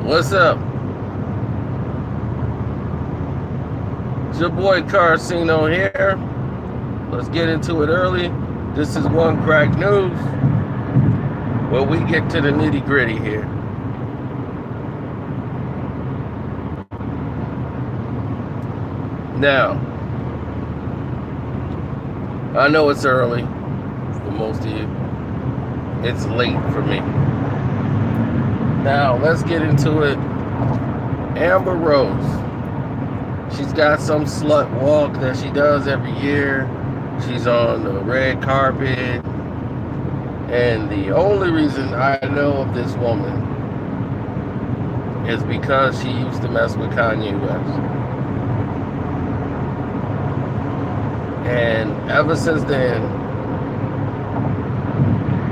What's up? It's your boy Carcino here. Let's get into it early. This is One Crack News, where we get to the nitty gritty here. Now, I know it's early for most of you. It's late for me. Now, let's get into it. Amber Rose. She's got some slut walk that she does every year. She's on the red carpet. And the only reason I know of this woman is because she used to mess with Kanye West. And ever since then,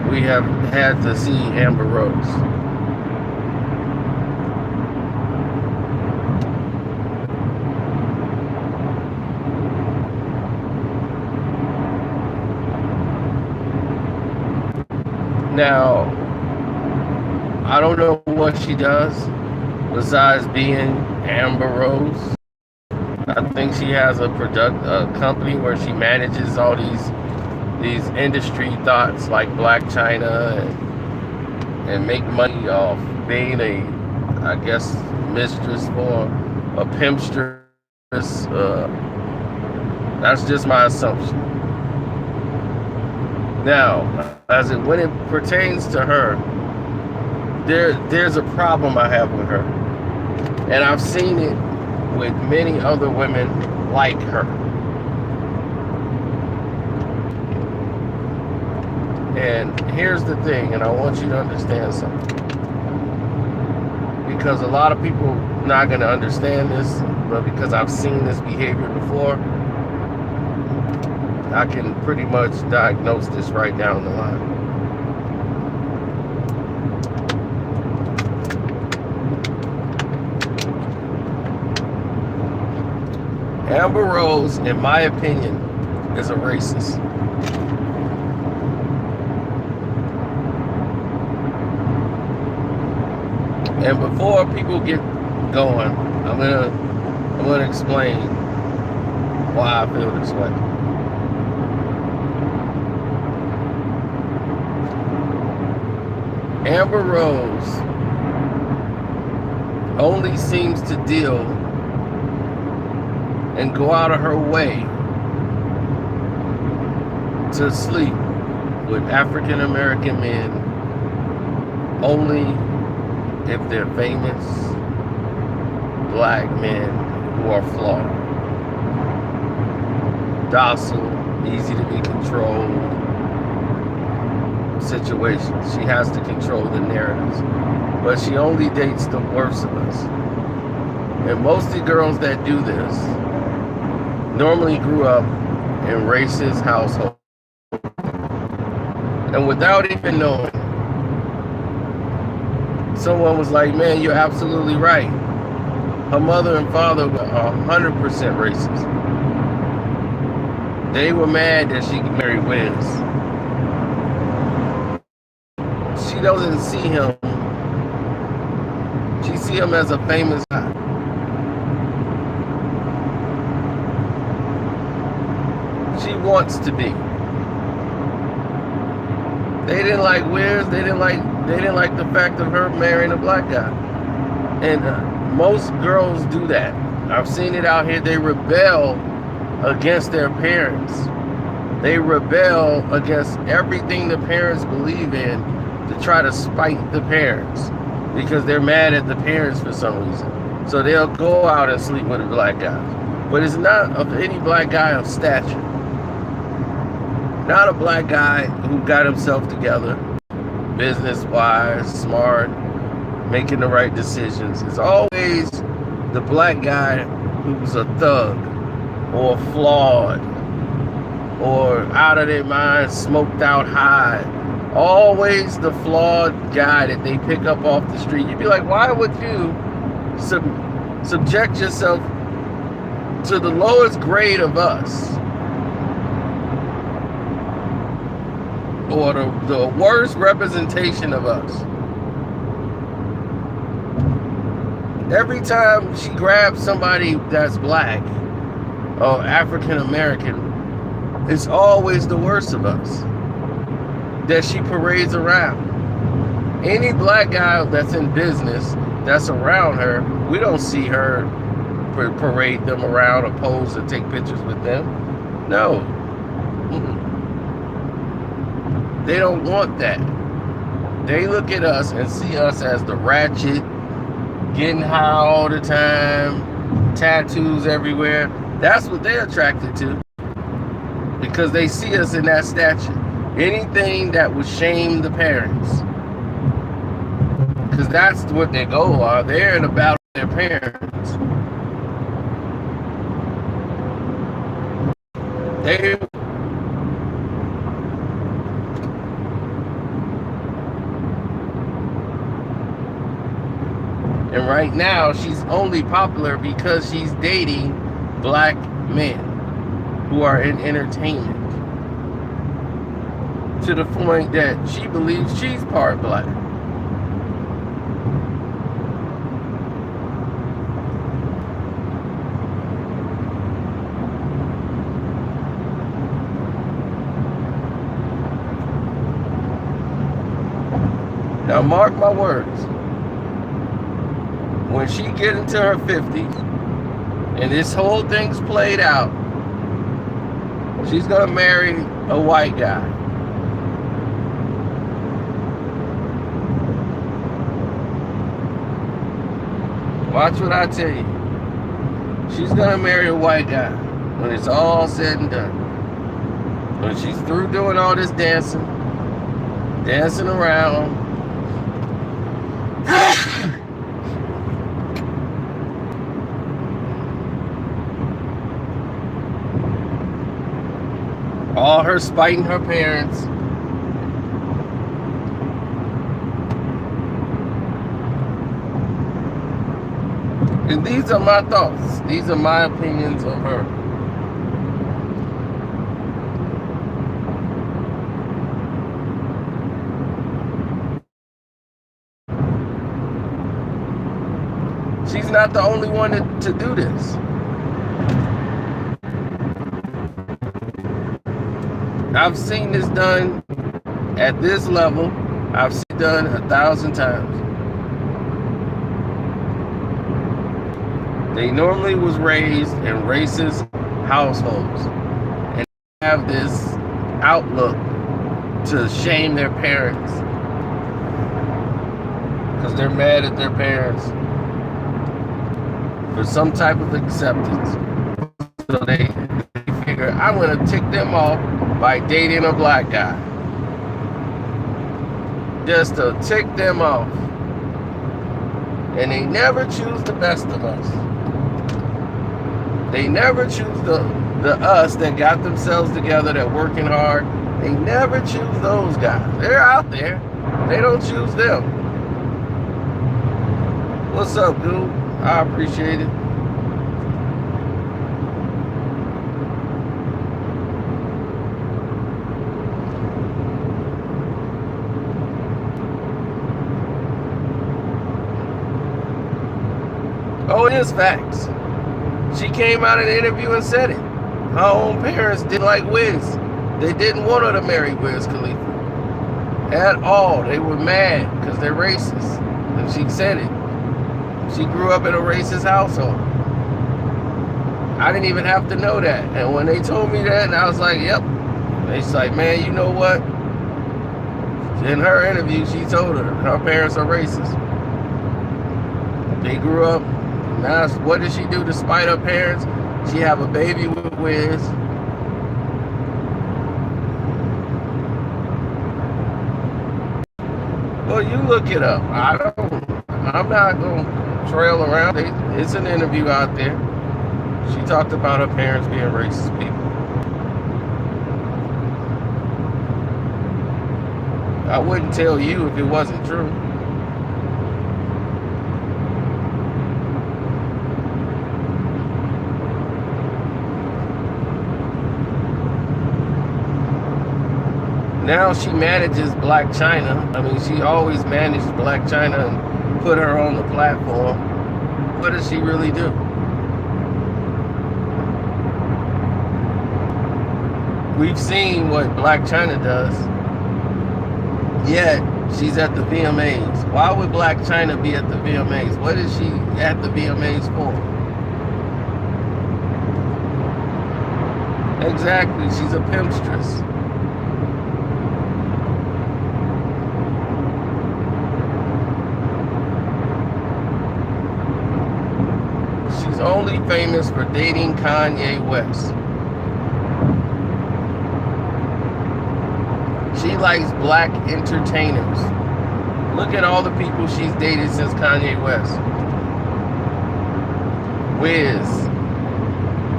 we have had to see Amber Rose. Now, I don't know what she does besides being Amber Rose. I think she has a company where she manages all these industry thoughts like Black China and make money off being I guess, mistress for a pimpstress. That's just my assumption. Now, when it pertains to her, there's a problem I have with her, and I've seen it with many other women like her. And here's the thing, and I want you to understand something, because a lot of people not going to understand this, but because I've seen this behavior before, I can pretty much diagnose this right down the line. Amber Rose, in my opinion, is a racist. And before people get going, I'm gonna explain why I feel this way. Amber Rose only seems to deal and go out of her way to sleep with African American men only if they're famous black men who are flawed, docile, easy to be controlled situations. She has to control the narratives, but she only dates the worst of us. And most of the girls that do this normally grew up in racist households, and without even knowing, someone was like, man, you're absolutely right. Her mother and father were 100% racist. They were mad that she married Wiz. She doesn't see him. She see him as a famous guy. She wants to be. They didn't like Wiz. They didn't like the fact of her marrying a black guy. And most girls do that. I've seen it out here. They rebel against their parents. They rebel against everything the parents believe in to try to spite the parents because they're mad at the parents for some reason. So they'll go out and sleep with a black guy. But it's not of any black guy of stature. Not a black guy who got himself together, business-wise, smart, making the right decisions. It's always the black guy who's a thug or flawed or out of their mind, smoked out high. Always the flawed guy that they pick up off the street. You'd be like, why would you subject yourself to the lowest grade of us, or the worst representation of us, Every time she grabs somebody that's black or African American, it's always the worst of us that she parades around. Any black guy that's in business that's around her, we don't see her parade them around or pose or take pictures with them. No. They don't want that. They look at us and see us as the ratchet, getting high all the time, tattoos everywhere. That's what they're attracted to, because they see us in that stature. Anything that would shame the parents, because that's what their goal are. They're in a battle with their parents. And right now, she's only popular because she's dating black men who are in entertainment, to the point that she believes she's part black. Now mark my words, when she get into her 50s and this whole thing's played out, she's gonna marry a white guy. Watch what I tell you. She's gonna marry a white guy when it's all said and done. When she's through doing all this dancing around, all her spiting her parents. And these are my thoughts. These are my opinions of her. She's not the only one to do this. I've seen this done at this level. I've seen it done 1,000 times. They normally was raised in racist households and have this outlook to shame their parents because they're mad at their parents for some type of acceptance. So they figure, I'm going to tick them off by dating a black guy, just to tick them off. And they never choose the best of us. They never choose the us that got themselves together, that working hard. They never choose those guys. They're out there. They don't choose them. What's up, dude? I appreciate it. Oh, it is facts. She came out in an interview and said it. Her own parents didn't like Wiz. They didn't want her to marry Wiz Khalifa at all. They were mad because they're racist. And she said it. She grew up in a racist household. I didn't even have to know that. And when they told me that, and I was like, yep. They's like, man, you know what? In her interview, she told her parents are racist. They grew up. Now, what did she do to spite her parents? She have a baby with Wiz. Well, you look it up. I'm not going to trail around. It's an interview out there. She talked about her parents being racist people. I wouldn't tell you if it wasn't true. Now she manages Blac Chyna. I mean, she always managed Blac Chyna and put her on the platform. What does she really do? We've seen what Blac Chyna does, yet she's at the VMAs. Why would Blac Chyna be at the VMAs? What is she at the VMAs for? Exactly, she's a pimpstress. She's only famous for dating Kanye West. She likes black entertainers. Look at all the people she's dated since Kanye West. Wiz,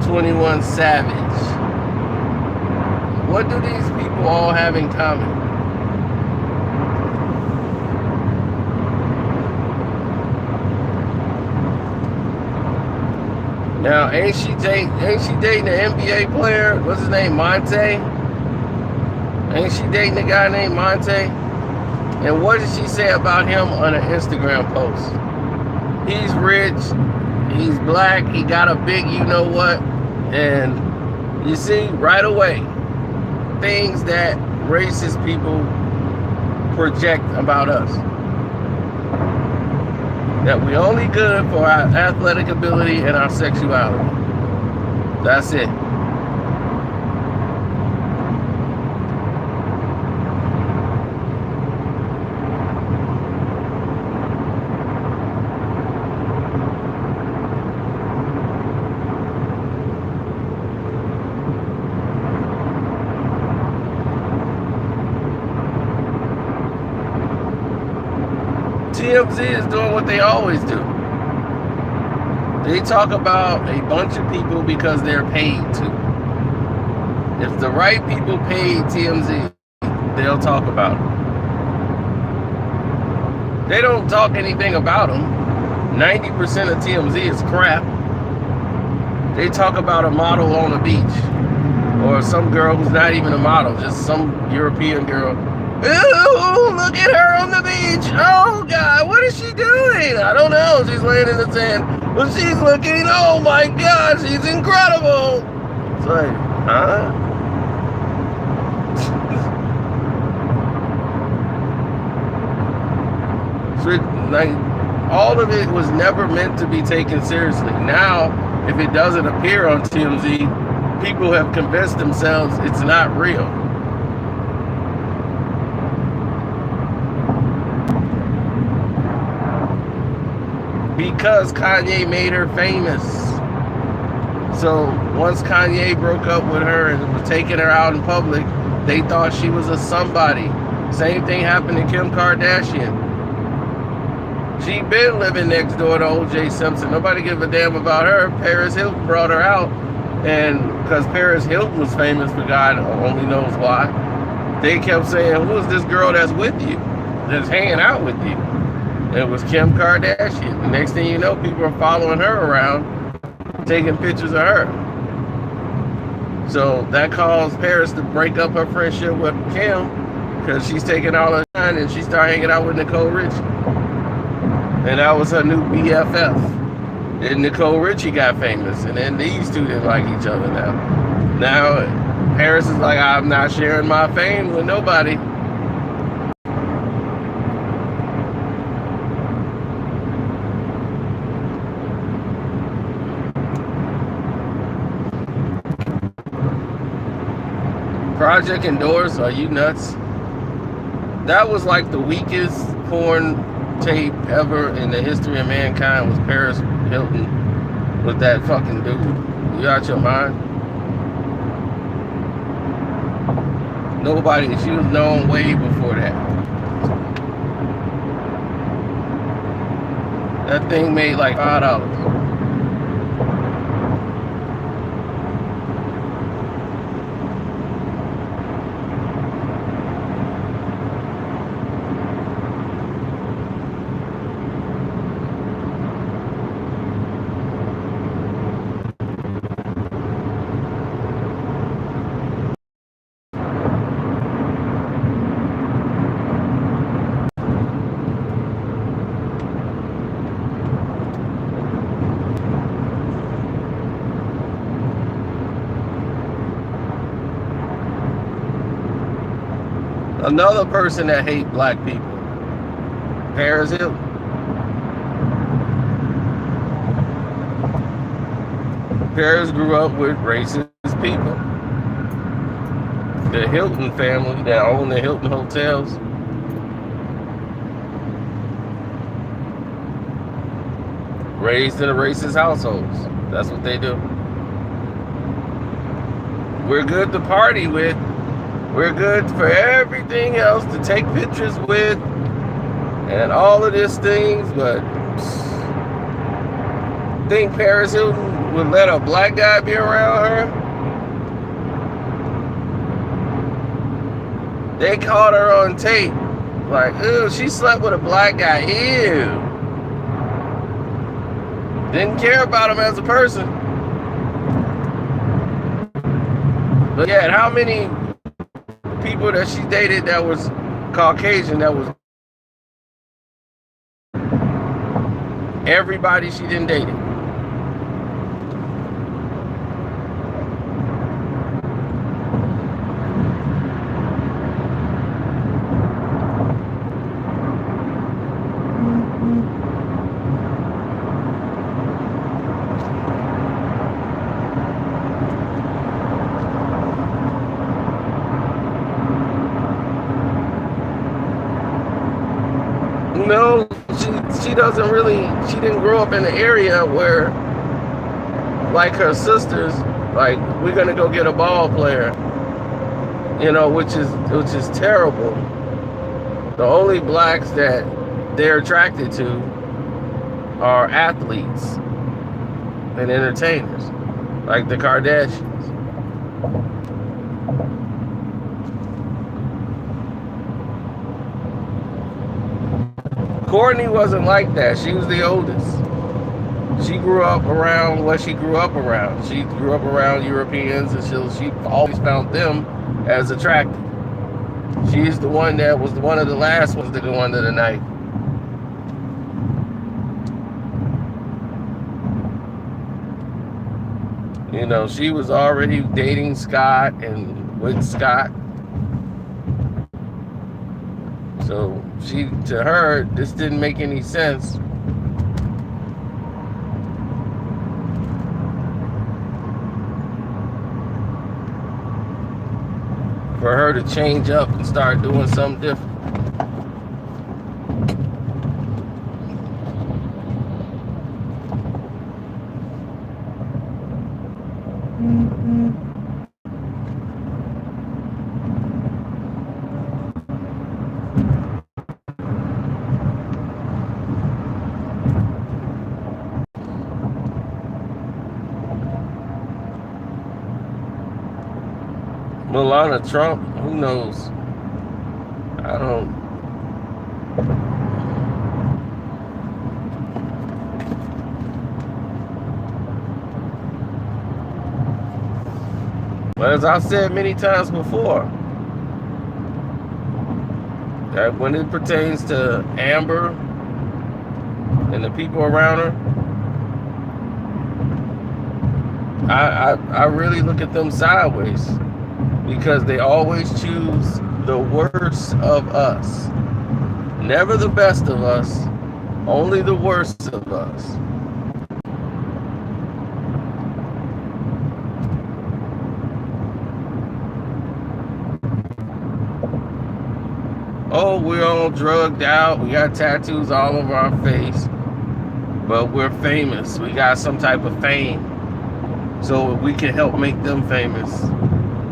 21 Savage. What do these people all have in common? Now, ain't she dating an NBA player? What's his name? Monte? Ain't she dating a guy named Monte? And what did she say about him on an Instagram post? He's rich, he's black, he got a big you-know-what, and you see, right away, things that racist people project about us. That we only good for our athletic ability and our sexuality. That's it. TMZ is doing what they always do. They talk about a bunch of people because they're paid to. If the right people paid TMZ, they'll talk about them. They don't talk anything about them. 90% of TMZ is crap. They talk about a model on the beach, or some girl who's not even a model, just some European girl. Ooh, look at her on the beach. Oh, God, what is she doing? I don't know. She's laying in the sand. But she's looking, oh, my God, she's incredible. It's like, huh? So, like, all of it was never meant to be taken seriously. Now, if it doesn't appear on TMZ, people have convinced themselves it's not real. Because Kanye made her famous. So once Kanye broke up with her and was taking her out in public, they thought she was a somebody. Same thing happened to Kim Kardashian. She been living next door to O.J. Simpson. Nobody give a damn about her. Paris Hilton brought her out, and because Paris Hilton was famous for God only knows why, they kept saying, who is this girl that's with you, that's hanging out with you? It was Kim Kardashian. The next thing you know, people are following her around, taking pictures of her. So that caused Paris to break up her friendship with Kim, because she's taking all her time and she started hanging out with Nicole Richie. And that was her new BFF. And Nicole Richie got famous, and then these two didn't like each other now. Now Paris is like, I'm not sharing my fame with nobody. Project Endorse, are you nuts? That was like the weakest porn tape ever in the history of mankind, was Paris Hilton with that fucking dude. You out your mind? Nobody, she was known way before that. That thing made like $5. Another person that hate black people, Paris Hilton. Paris grew up with racist people. The Hilton family that own the Hilton hotels, raised in a racist households. That's what they do. We're good to party with. We're good for everything else, to take pictures with, and all of these things, but think Paris Hilton would let a black guy be around her? They caught her on tape. Like, ew, she slept with a black guy. Ew. Didn't care about him as a person. But yet, how many people that she dated that was Caucasian, that was everybody she didn't date? No, she doesn't really, she didn't grow up in an area where, like her sisters, like, we're gonna go get a ball player, you know, which is terrible. The only blacks that they're attracted to are athletes and entertainers, like the Kardashians. Courtney wasn't like that. She was the oldest. She grew up around what she grew up around. She grew up around Europeans, and she always found them as attractive. She's the one that was one of the last ones to go under the knife. You know, she was already dating Scott and with Scott. So to her, this didn't make any sense. For her to change up and start doing something different. Melania Trump, who knows? I don't. But as I've said many times before, that when it pertains to Amber and the people around her, I really look at them sideways, because they always choose the worst of us. Never the best of us, only the worst of us. Oh, we're all drugged out, we got tattoos all over our face, but we're famous, we got some type of fame, so we can help make them famous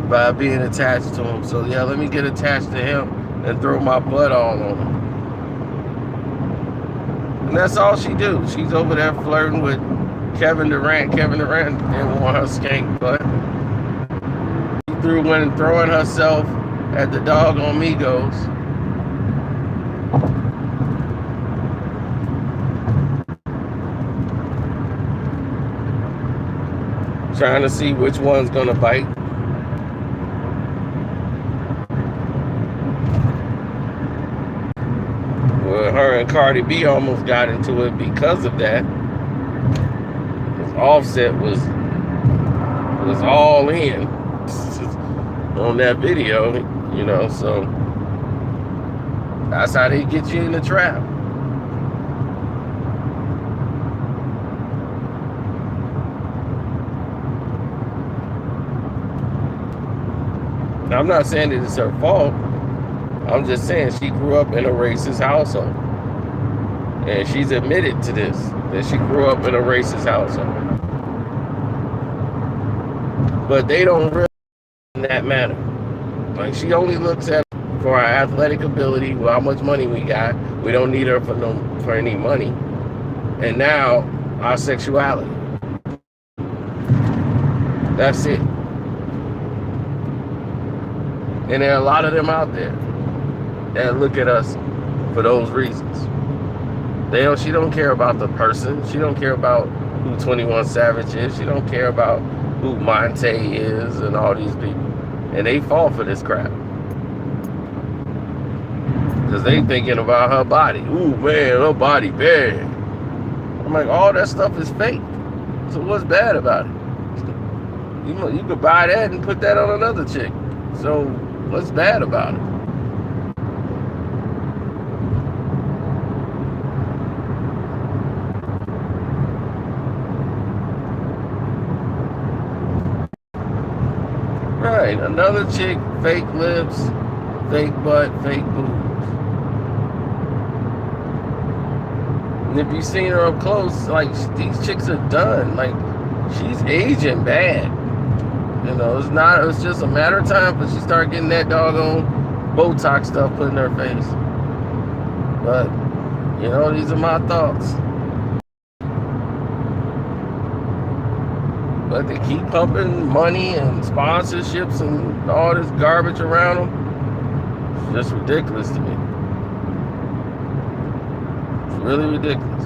by being attached to him. So yeah, let me get attached to him and throw my butt all on him. And that's all she do. She's over there flirting with Kevin Durant. Kevin Durant didn't want her skank butt. She threw in throwing herself at the dog on Migos. Trying to see which one's gonna bite. Well, her and Cardi B almost got into it because of that. Because Offset was all in on that video, you know, so That's how they get you in the trap. Now, I'm not saying that it's her fault. I'm just saying she grew up in a racist household. And she's admitted to this, that she grew up in a racist household. But they don't really in that manner. Like, she only looks at for our athletic ability, well, how much money we got. We don't need her for any money. And now our sexuality. That's it. And there are a lot of them out there that look at us for those reasons. She don't care about the person. She don't care about who 21 Savage is. She don't care about who Monte is and all these people. And they fall for this crap. Because they thinking about her body. Ooh, man, her body bad. I'm like, all that stuff is fake. So what's bad about it? You could buy that and put that on another chick. So what's bad about it? Right, another chick, fake lips, fake butt, fake boobs. And if you seen her up close, like, these chicks are done. Like, she's aging bad. You know, it's just a matter of time before she start getting that doggone Botox stuff put in her face. But, you know, these are my thoughts. But they keep pumping money and sponsorships and all this garbage around them. It's just ridiculous to me. It's really ridiculous.